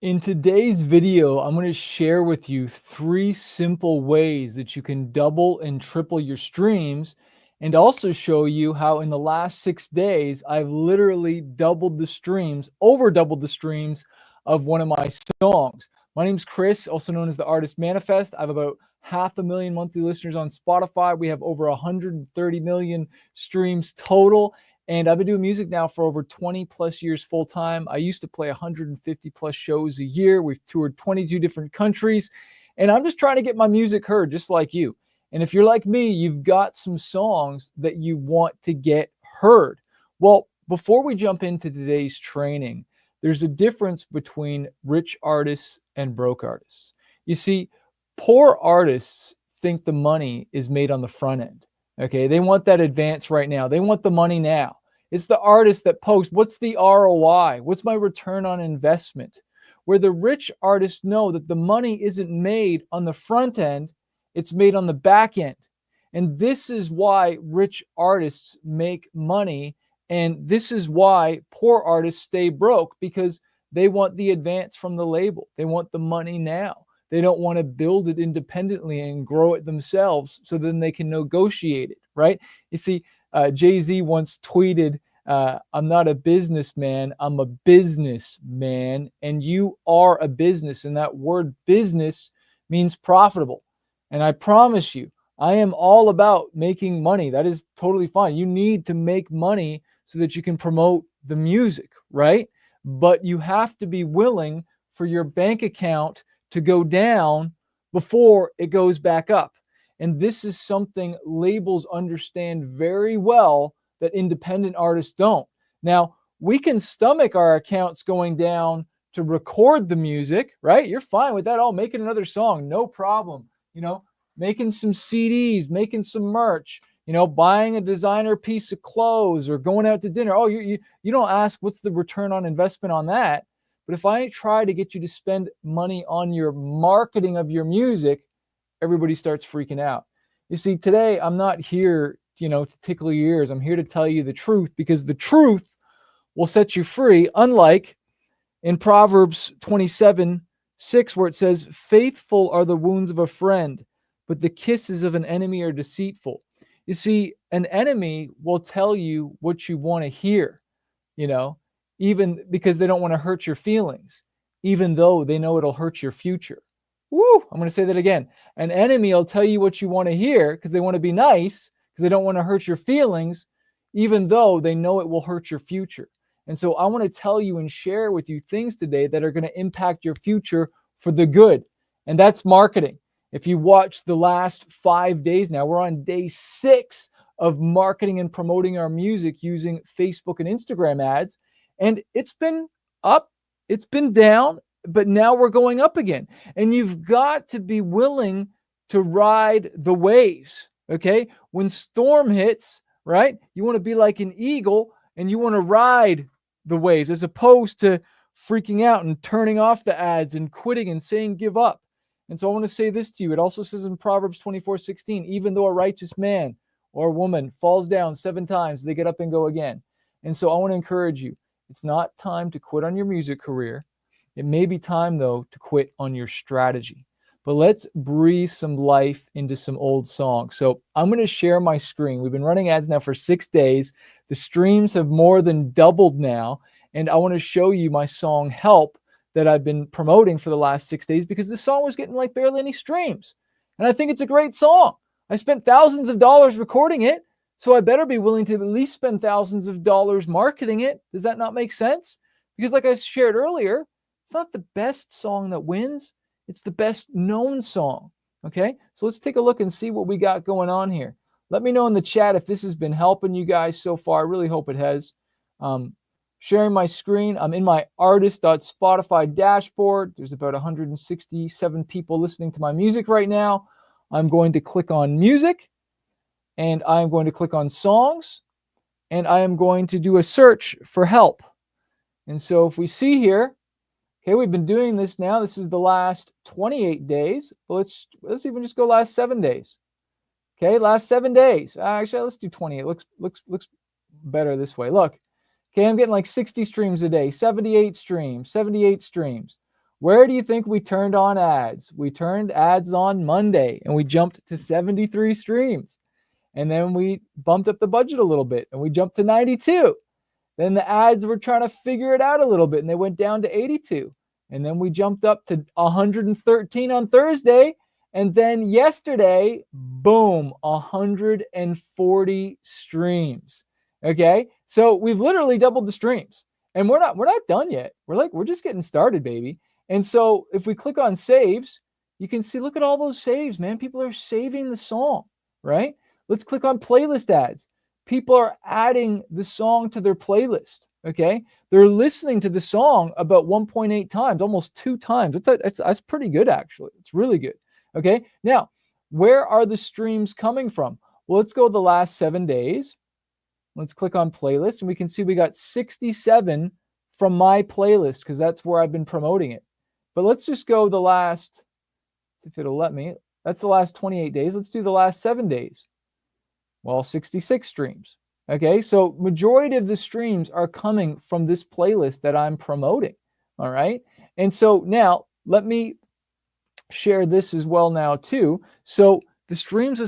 In today's video, I'm going to share with you 3 simple ways that you can double and triple your streams, and also show you how in the last 6 days, I've literally doubled the streams, over doubled the streams of one of my songs. My name's Chris, also known as the artist Manafest. I have about 500,000 monthly listeners on Spotify. We have over 130 million streams total. And I've been doing music now for over 20 plus years full time. I used to play 150 plus shows a year. We've toured 22 different countries. And I'm just trying to get my music heard just like you. And if you're like me, you've got some songs that you want to get heard. Well, before we jump into today's training, there's a difference between rich artists and broke artists. You see, poor artists think the money is made on the front end. Okay, they want that advance right now. They want the money now. It's the artist that posts, what's the ROI? What's my return on investment? Where the rich artists know that the money isn't made on the front end, it's made on the back end. And this is why rich artists make money. And this is why poor artists stay broke, because they want the advance from the label. They want the money now. They don't want to build it independently and grow it themselves so then they can negotiate it, right? You see, Jay-Z once tweeted, I'm not a businessman, I'm a businessman, and you are a business. And that word business means profitable. And I promise you, I am all about making money. That is totally fine. You need to make money so that you can promote the music, right? But you have to be willing for your bank account to go down before it goes back up. And this is something labels understand very well that independent artists don't. Now, we can stomach our accounts going down to record the music, right? You're fine with that. Oh, making another song, no problem. You know, making some CDs, making some merch, you know, buying a designer piece of clothes or going out to dinner. Oh, you don't ask what's the return on investment on that. But if I try to get you to spend money on your marketing of your music, everybody starts freaking out. You see, today I'm not here, to tickle your ears. I'm here to tell you the truth, because the truth will set you free, unlike in Proverbs 27:6, where it says, faithful are the wounds of a friend, but the kisses of an enemy are deceitful. You see, an enemy will tell you what you want to hear, even because they don't want to hurt your feelings, even though they know it'll hurt your future. Woo! I'm going to say that again. An enemy will tell you what you want to hear because they want to be nice, because they don't want to hurt your feelings, even though they know it will hurt your future. And so I want to tell you and share with you things today that are going to impact your future for the good. And that's marketing. If you watch the last 5 days now, we're on day 6 of marketing and promoting our music using Facebook and Instagram ads. And it's been up, it's been down, but now we're going up again. And you've got to be willing to ride the waves, okay? When storm hits, right, you want to be like an eagle and you want to ride the waves, as opposed to freaking out and turning off the ads and quitting and saying give up. And so I want to say this to you. It also says in Proverbs 24:16, even though a righteous man or woman falls down 7 times, they get up and go again. And so I want to encourage you. It's not time to quit on your music career. It may be time, though, to quit on your strategy. But let's breathe some life into some old songs. So I'm going to share my screen. We've been running ads now for 6 days. The streams have more than doubled now. And I want to show you my song Help that I've been promoting for the last 6 days, because this song was getting like barely any streams. And I think it's a great song. I spent thousands of dollars recording it, so I better be willing to at least spend thousands of dollars marketing it. Does that not make sense? Because like I shared earlier, it's not the best song that wins. It's the best known song. Okay, so let's take a look and see what we got going on here. Let me know in the chat if this has been helping you guys so far. I really hope it has. Sharing my screen. I'm in my artist.spotify dashboard. There's about 167 people listening to my music right now. I'm going to click on music, and I'm going to click on songs, and I am going to do a search for help. And so if we see here, okay, we've been doing this now. This is the last 28 days. Let's even just go last 7 days. Okay, last 7 days. Actually, let's do 28. Looks better this way. Look, okay, I'm getting like 60 streams a day, 78 streams, 78 streams. Where do you think we turned on ads? We turned ads on Monday and we jumped to 73 streams. And then we bumped up the budget a little bit and we jumped to 92. Then the ads were trying to figure it out a little bit and they went down to 82. And then we jumped up to 113 on Thursday. And then yesterday, boom, 140 streams. Okay. So we've literally doubled the streams. And we're not done yet. We're just getting started, baby. And so if we click on saves, you can see, look at all those saves, man. People are saving the song, right? Let's click on playlist ads. People are adding the song to their playlist, okay? They're listening to the song about 1.8 times, almost 2 times. That's pretty good, actually. It's really good, okay? Now, where are the streams coming from? Well, let's go the last 7 days. Let's click on playlist, and we can see we got 67 from my playlist because that's where I've been promoting it. But let's just go the last, if it'll let me, that's the last 28 days. Let's do the last 7 days. Well, 66 streams. Okay, so majority of the streams are coming from this playlist that I'm promoting. All right, and so now let me share this as well now too. So the streams are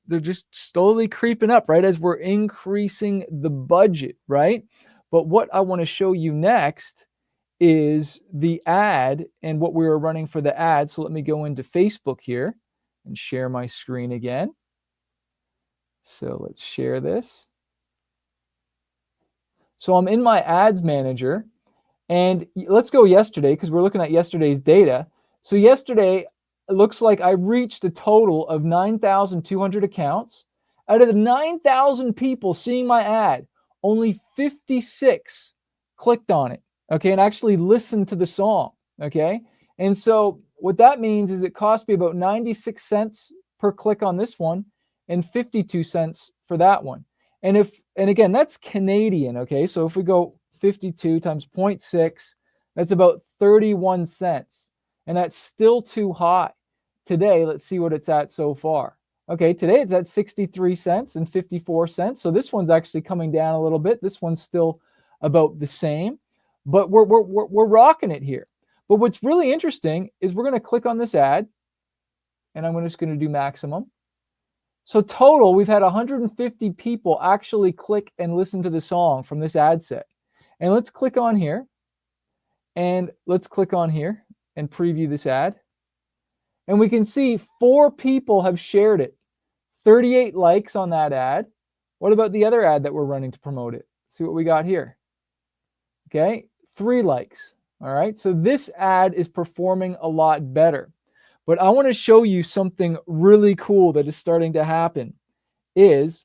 they're just slowly creeping up, right, as we're increasing the budget, right? But what I want to show you next is the ad and what we were running for the ad. So let me go into Facebook here and share my screen again. So let's share this. So I'm in my ads manager, and let's go yesterday because we're looking at yesterday's data. So yesterday, it looks like I reached a total of 9,200 accounts. Out of the 9,000 people seeing my ad, only 56 clicked on it, okay, and actually listened to the song, okay? And so what that means is it cost me about 96 cents per click on this one and 52 cents for that one. And again, that's Canadian, okay? So if we go 52 times 0.6, that's about 31 cents. And that's still too high. Today, let's see what it's at so far. Okay, today it's at 63 cents and 54 cents. So this one's actually coming down a little bit. This one's still about the same, but we're rocking it here. But what's really interesting is we're going to click on this ad, and I'm just going to do maximum. So total, we've had 150 people actually click and listen to the song from this ad set. And let's click on here, and let's click on here and preview this ad. And we can see 4 people have shared it. 38 likes on that ad. What about the other ad that we're running to promote it? See what we got here. Okay, 3 likes. All right, so this ad is performing a lot better. But I want to show you something really cool that is starting to happen, is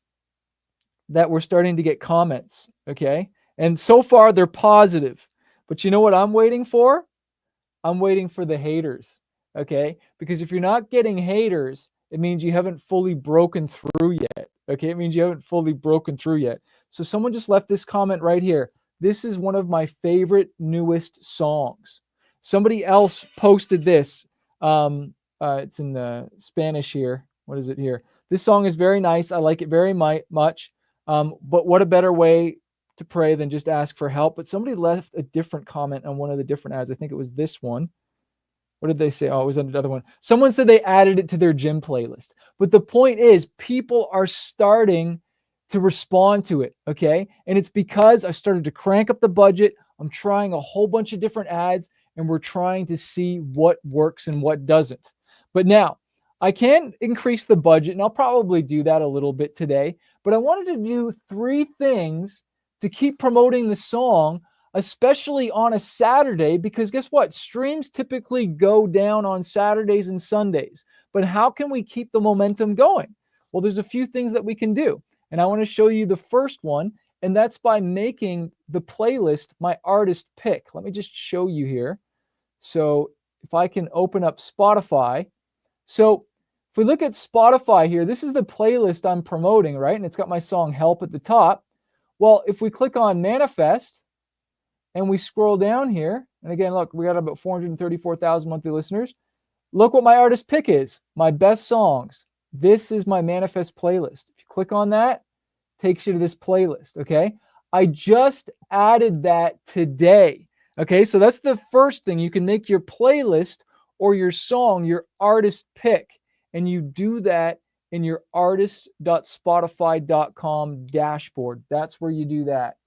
that we're starting to get comments, okay? And so far they're positive. But you know what I'm waiting for? I'm waiting for the haters, okay? Because if you're not getting haters, it means you haven't fully broken through yet, okay? It means you haven't fully broken through yet. So someone just left this comment right here. This is one of my favorite newest songs. Somebody else posted this. It's in the Spanish here. What is it here? This song is very nice. I like it very much. But what a better way to pray than just ask for help. But somebody left a different comment on one of the different ads. I think it was this one. What did they say? Oh, it was another one. Someone said they added it to their gym playlist. But the point is, people are starting to respond to it, okay? And it's because I started to crank up the budget. I'm trying a whole bunch of different ads, and we're trying to see what works and what doesn't. But now, I can increase the budget, and I'll probably do that a little bit today. But I wanted to do 3 things to keep promoting the song, especially on a Saturday, because guess what? Streams typically go down on Saturdays and Sundays. But how can we keep the momentum going? Well, there's a few things that we can do. And I want to show you the first one, and that's by making the playlist my artist pick. Let me just show you here. So if I can open up Spotify. So if we look at Spotify here, this is the playlist I'm promoting, right? And it's got my song Help at the top. Well, if we click on Manafest and we scroll down here, and again, look, we got about 434,000 monthly listeners. Look what my artist pick is, my best songs. This is my Manafest playlist. If you click on that, it takes you to this playlist, okay? I just added that today. Okay, so that's the first thing. You can make your playlist or your song your artist pick, and you do that in your artist.spotify.com dashboard. That's where you do that.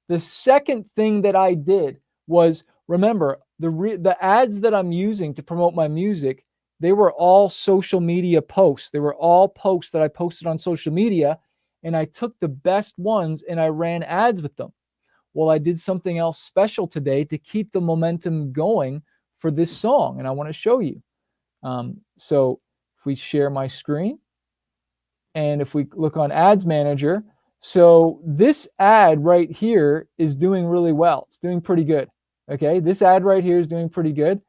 The second thing that I did was, remember, the ads that I'm using to promote my music, they were all social media posts. They were all posts that I posted on social media, and I took the best ones and I ran ads with them. Well, I did something else special today to keep the momentum going for this song, and I want to show you. So if we share my screen, and if we look on Ads Manager, so this ad right here is doing really well. It's doing pretty good. Okay, this ad right here is doing pretty good.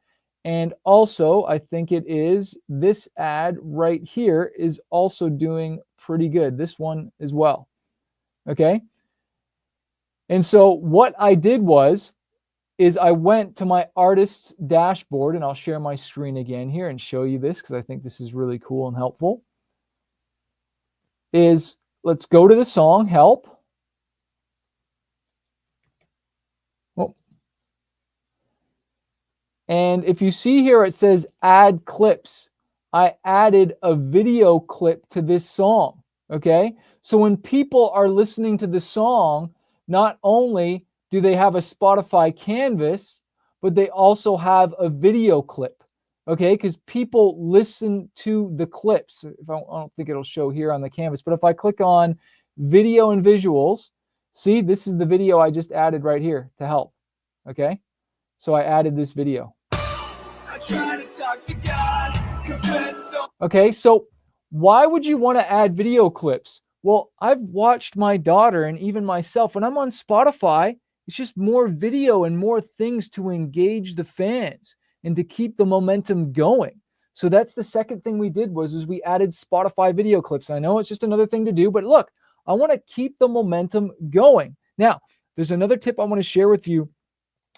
And also, I think it is this ad right here is also doing pretty good. This one as well. Okay. And so what I did is I went to my artist's dashboard, and I'll share my screen again here and show you this because I think this is really cool and helpful. Let's go to the song Help. Oh. And if you see here, it says add clips. I added a video clip to this song. Okay. So when people are listening to the song, not only do they have a Spotify canvas, but they also have a video clip. Okay. Because people listen to the clips. I don't think it'll show here on the canvas, but if I click on video and visuals, see, this is the video I just added right here to help. Okay. So I added this video. Okay, so why would you want to add video clips? Well, I've watched my daughter and even myself, when I'm on Spotify, it's just more video and more things to engage the fans and to keep the momentum going. So that's the second thing we did was we added Spotify video clips. I know it's just another thing to do, but look, I want to keep the momentum going. Now, there's another tip I want to share with you.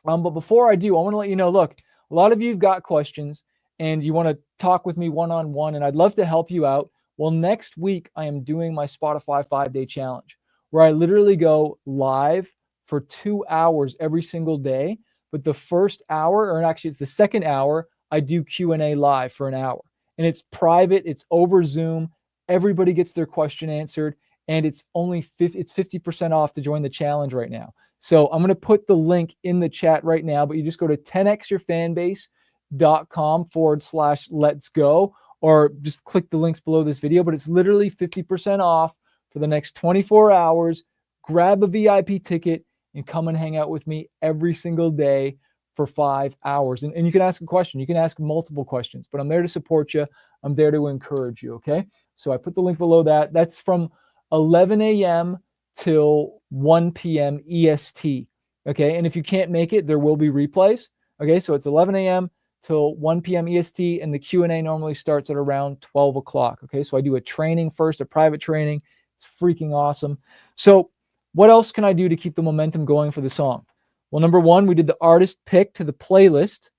But before I do, I want to let you know, look, a lot of you have got questions and you want to talk with me one-on-one, and I'd love to help you out. Well, next week, I am doing my Spotify 5-day challenge where I literally go live for 2 hours every single day. But the first hour, or actually it's the second hour, I do Q&A live for an hour. And it's private. It's over Zoom. Everybody gets their question answered. And it's only 50% off to join the challenge right now. So I'm going to put the link in the chat right now, but you just go to 10xyourfanbase.com/let's go, or just click the links below this video, but it's literally 50% off for the next 24 hours. Grab a VIP ticket and come and hang out with me every single day for 5 hours. And you can ask a question. You can ask multiple questions, but I'm there to support you. I'm there to encourage you, okay? So I put the link below that. That's from 11 a.m. till 1 p.m. EST. Okay. And if you can't make it, there will be replays. Okay. So it's 11 a.m. till 1 p.m. EST, and the Q&A normally starts at around 12 o'clock. Okay. So I do a training first, a private training. It's freaking awesome. So what else can I do to keep the momentum going for the song? Well, number one, we did the artist pick to the playlist.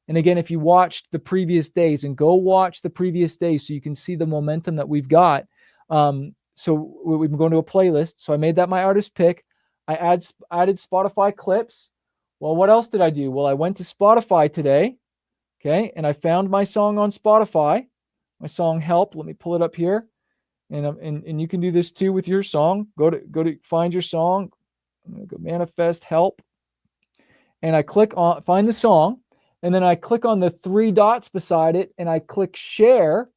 And again, if you watched the previous days, and go watch the previous days so you can see the momentum that we've got. So we've been going to a playlist. So I made that my artist pick. I added Spotify clips. Well, what else did I do? Well, I went to Spotify today. Okay. And I found my song on Spotify, my song Help. Let me pull it up here. And you can do this too with your song. Go to find your song. I'm going to go Manafest Help. And I click on find the song. And then I click on the 3 dots beside it and I click share.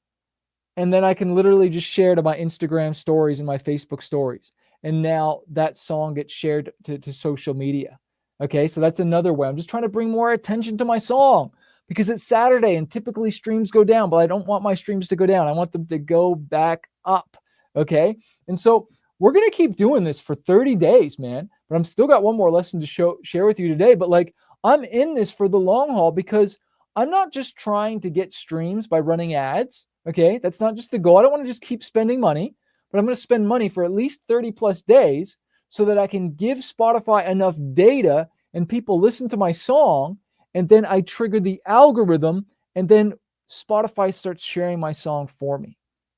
And then I can literally just share to my Instagram stories and my Facebook stories. And now that song gets shared to social media. Okay, so that's another way. I'm just trying to bring more attention to my song because it's Saturday and typically streams go down, but I don't want my streams to go down. I want them to go back up. Okay, and so we're going to keep doing this for 30 days, man. But I'm still got one more lesson to share with you today. But like, I'm in this for the long haul because I'm not just trying to get streams by running ads. Okay, that's not just the goal. I don't want to just keep spending money, but I'm going to spend money for at least 30 plus days so that I can give Spotify enough data and people listen to my song, and then I trigger the algorithm, and then Spotify starts sharing my song for me.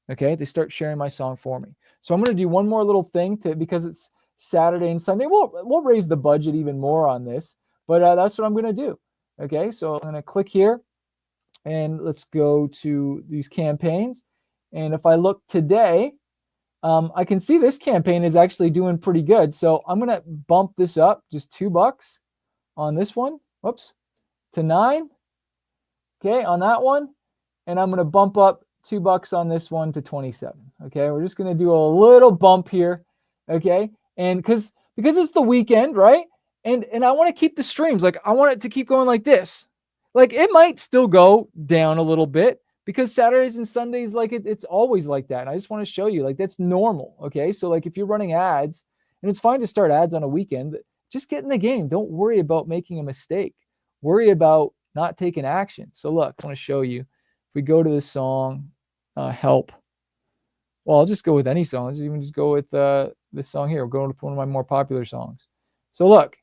Okay, they start sharing my song for me. So I'm going to do one more little thing because it's Saturday and Sunday. We'll raise the budget even more on this, But that's what I'm going to do. Okay, so I'm going to click here and let's go to these campaigns. And if I look today, I can see this campaign is actually doing pretty good. So I'm going to bump this up just $2 on this one. Whoops, to 9. Okay, on that one. And I'm going to bump up $2 on this one to 27. Okay, we're just going to do a little bump here. Okay, and because it's the weekend, right? And I want to keep the streams, like I want it to keep going like this. Like it might still go down a little bit because Saturdays and Sundays, like it's always like that. And I just want to show you, like that's normal. Okay, so like if you're running ads, and it's fine to start ads on a weekend, just get in the game. Don't worry about making a mistake. Worry about not taking action. So look, I want to show you. If we go to the song, Help. Well, I'll just go with any song. Let's even just go with this song here. We'll go with one of my more popular songs. So look,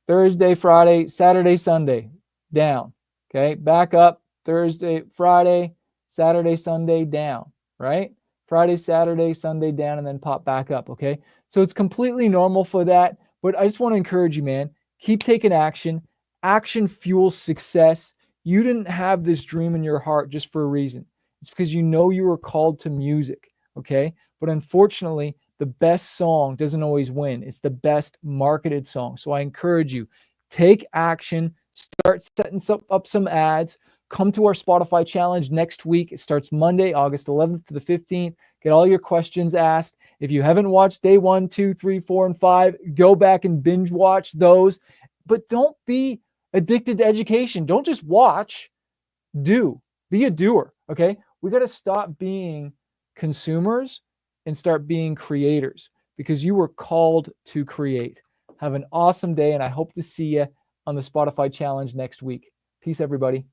Thursday, Friday, Saturday, Sunday, down. Okay, back up. Thursday, Friday, Saturday, Sunday, down. Right? Friday, Saturday, Sunday, down, and then pop back up. Okay, so it's completely normal for that. But I just want to encourage you, man. Keep taking action. Action fuels success. You didn't have this dream in your heart just for a reason. It's because you know you were called to music. Okay, but unfortunately, the best song doesn't always win. It's the best marketed song. So I encourage you, take action, start setting up some ads, come to our Spotify challenge next week. It starts Monday, August 11th to the 15th. Get all your questions asked. If you haven't watched day 1, 2, 3, 4, and 5, go back and binge watch those. But don't be addicted to education. Don't just watch, do. Be a doer, okay? We got to stop being consumers and start being creators because you were called to create. Have an awesome day, and I hope to see you on the Spotify challenge next week. Peace, everybody.